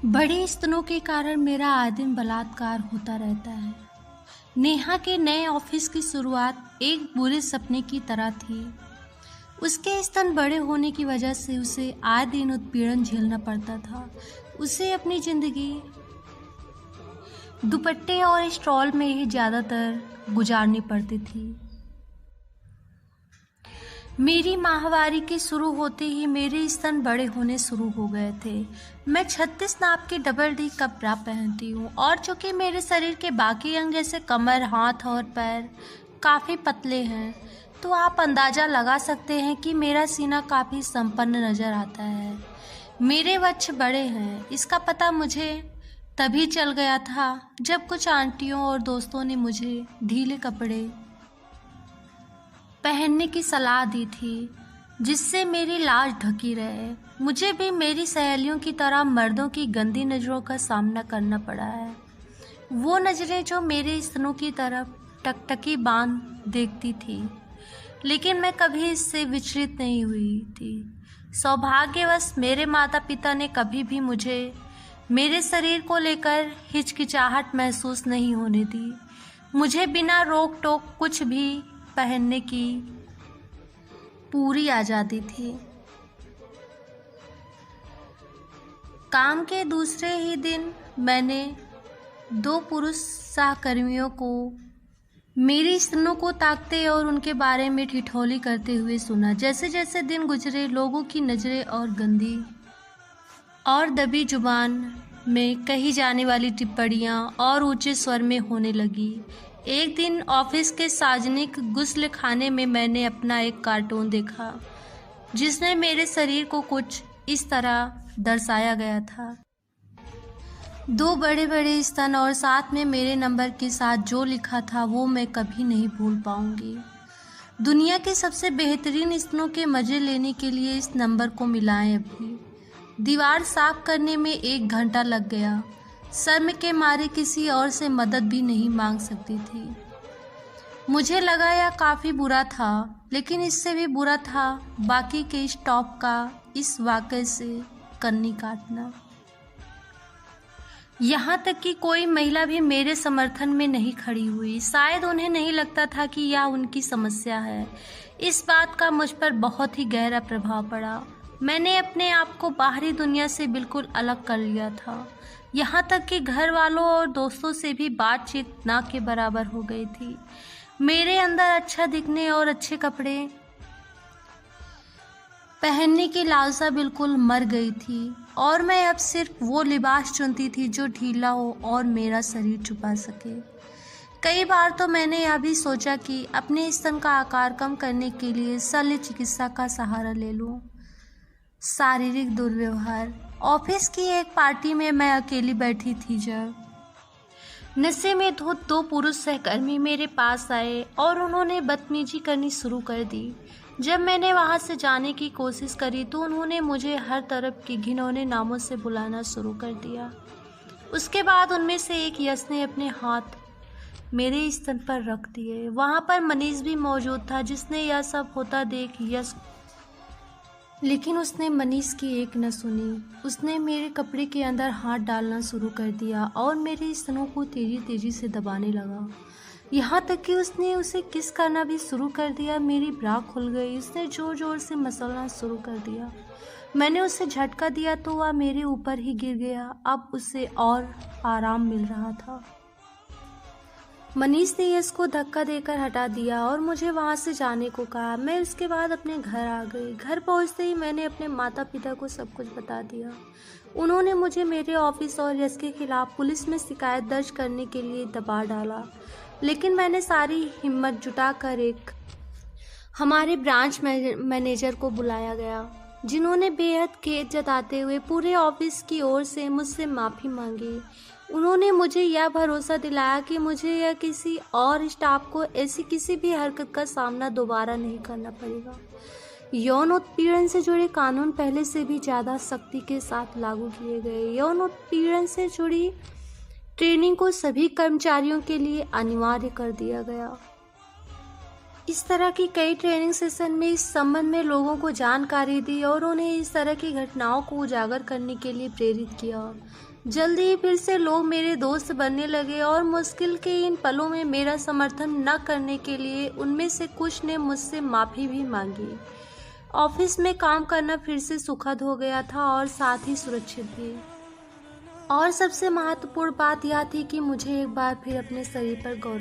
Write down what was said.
बड़े स्तनों के कारण मेरा आए दिन बलात्कार होता रहता है। नेहा के नए ऑफिस की शुरुआत एक बुरे सपने की तरह थी। उसके स्तन बड़े होने की वजह से उसे आए दिन उत्पीड़न झेलना पड़ता था। उसे अपनी जिंदगी दुपट्टे और स्टॉल में ही ज़्यादातर गुजारनी पड़ती थी। मेरी माहवारी के शुरू होते ही मेरे स्तन बड़े होने शुरू हो गए थे। मैं 36 नाप के डबल डी कपड़ा पहनती हूँ और चूँकि मेरे शरीर के बाकी अंग जैसे कमर, हाथ और पैर काफ़ी पतले हैं, तो आप अंदाज़ा लगा सकते हैं कि मेरा सीना काफ़ी संपन्न नज़र आता है। मेरे वक्ष बड़े हैं, इसका पता मुझे तभी चल गया था जब कुछ आंटियों और दोस्तों ने मुझे ढीले कपड़े पहनने की सलाह दी थी, जिससे मेरी लाज ढकी रहे। मुझे भी मेरी सहेलियों की तरह मर्दों की गंदी नज़रों का सामना करना पड़ा है। वो नज़रें जो मेरे स्तनों की तरफ टकटकी बांध देखती थी, लेकिन मैं कभी इससे विचलित नहीं हुई थी। सौभाग्यवश मेरे माता पिता ने कभी भी मुझे मेरे शरीर को लेकर हिचकिचाहट महसूस नहीं होने दी। मुझे बिना रोक टोक कुछ भी पहनने की पूरी आज़ादी थी। काम के दूसरे ही दिन मैंने 2 पुरुष सहकर्मियों को मेरी स्तनों को ताकते और उनके बारे में ठिठोली करते हुए सुना। जैसे जैसे दिन गुजरे, लोगों की नज़रें और गंदी और दबी जुबान में कही जाने वाली टिप्पणियाँ और ऊंचे स्वर में होने लगी। एक दिन ऑफिस के सार्वजनिक गुस्ल खाने में मैंने अपना एक कार्टून देखा, जिसमें मेरे शरीर को कुछ इस तरह दर्शाया गया था। 2 बड़े बड़े स्तन और साथ में मेरे नंबर के साथ जो लिखा था वो मैं कभी नहीं भूल पाऊंगी। दुनिया के सबसे बेहतरीन स्तनों के मज़े लेने के लिए इस नंबर को मिलाएं अभी। दीवार साफ करने में 1 घंटा लग गया। शर्म के मारे किसी और से मदद भी नहीं मांग सकती थी। मुझे लगा यह काफ़ी बुरा था, लेकिन इससे भी बुरा था बाकी के स्टॉप का इस वाक़ये से कन्नी काटना। यहाँ तक कि कोई महिला भी मेरे समर्थन में नहीं खड़ी हुई। शायद उन्हें नहीं लगता था कि यह उनकी समस्या है। इस बात का मुझ पर बहुत ही गहरा प्रभाव पड़ा। मैंने अपने आप को बाहरी दुनिया से बिल्कुल अलग कर लिया था। यहाँ तक कि घर वालों और दोस्तों से भी बातचीत ना के बराबर हो गई थी। मेरे अंदर अच्छा दिखने और अच्छे कपड़े पहनने की लालसा बिल्कुल मर गई थी और मैं अब सिर्फ वो लिबास चुनती थी जो ढीला हो और मेरा शरीर छुपा सके। कई बार तो मैंने यह भी सोचा कि अपने स्तन का आकार कम करने के लिए शल्य चिकित्सा का सहारा ले लूं। शारीरिक दुर्व्यवहार। ऑफिस की एक पार्टी में मैं अकेली बैठी थी जब नशे में धुत 2 पुरुष सहकर्मी मेरे पास आए और उन्होंने बदतमीजी करनी शुरू कर दी। जब मैंने वहां से जाने की कोशिश करी तो उन्होंने मुझे हर तरफ के घिनौने नामों से बुलाना शुरू कर दिया। उसके बाद उनमें से एक यश ने अपने हाथ मेरे स्तन पर रख दिए। वहां पर मनीष भी मौजूद था, जिसने यह सब होता देख यश, लेकिन उसने मनीष की एक न सुनी। उसने मेरे कपड़े के अंदर हाथ डालना शुरू कर दिया और मेरे स्तनों को तेजी तेजी से दबाने लगा। यहाँ तक कि उसने उसे किस करना भी शुरू कर दिया। मेरी ब्रा खुल गई। उसने जोर जोर से मसलना शुरू कर दिया। मैंने उसे झटका दिया तो वह मेरे ऊपर ही गिर गया। अब उसे और आराम मिल रहा था। मनीष ने यश को धक्का देकर हटा दिया और मुझे वहां से जाने को कहा। मैं उसके बाद अपने घर आ गई। घर पहुंचते ही मैंने अपने माता पिता को सब कुछ बता दिया। उन्होंने मुझे मेरे ऑफिस और यश के खिलाफ पुलिस में शिकायत दर्ज करने के लिए दबा डाला, लेकिन मैंने सारी हिम्मत जुटाकर एक हमारे ब्रांच मैनेजर को बुलाया गया, जिन्होंने बेहद खेद जताते हुए पूरे ऑफिस की ओर से मुझसे माफ़ी मांगी। उन्होंने मुझे यह भरोसा दिलाया कि मुझे या किसी और स्टाफ को ऐसी किसी भी हरकत का सामना दोबारा नहीं करना पड़ेगा। यौन उत्पीड़न से जुड़े कानून पहले से भी ज़्यादा सख्ती के साथ लागू किए गए। यौन उत्पीड़न से जुड़ी ट्रेनिंग को सभी कर्मचारियों के लिए अनिवार्य कर दिया गया। इस तरह की कई ट्रेनिंग सेशन में इस संबंध में लोगों को जानकारी दी और उन्हें इस तरह की घटनाओं को उजागर करने के लिए प्रेरित किया। जल्दी ही फिर से लोग मेरे दोस्त बनने लगे और मुश्किल के इन पलों में मेरा समर्थन न करने के लिए उनमें से कुछ ने मुझसे माफ़ी भी मांगी। ऑफिस में काम करना फिर से सुखद हो गया था और साथ ही सुरक्षित भी। और सबसे महत्वपूर्ण बात यह थी कि मुझे एक बार फिर अपने शरीर पर गौर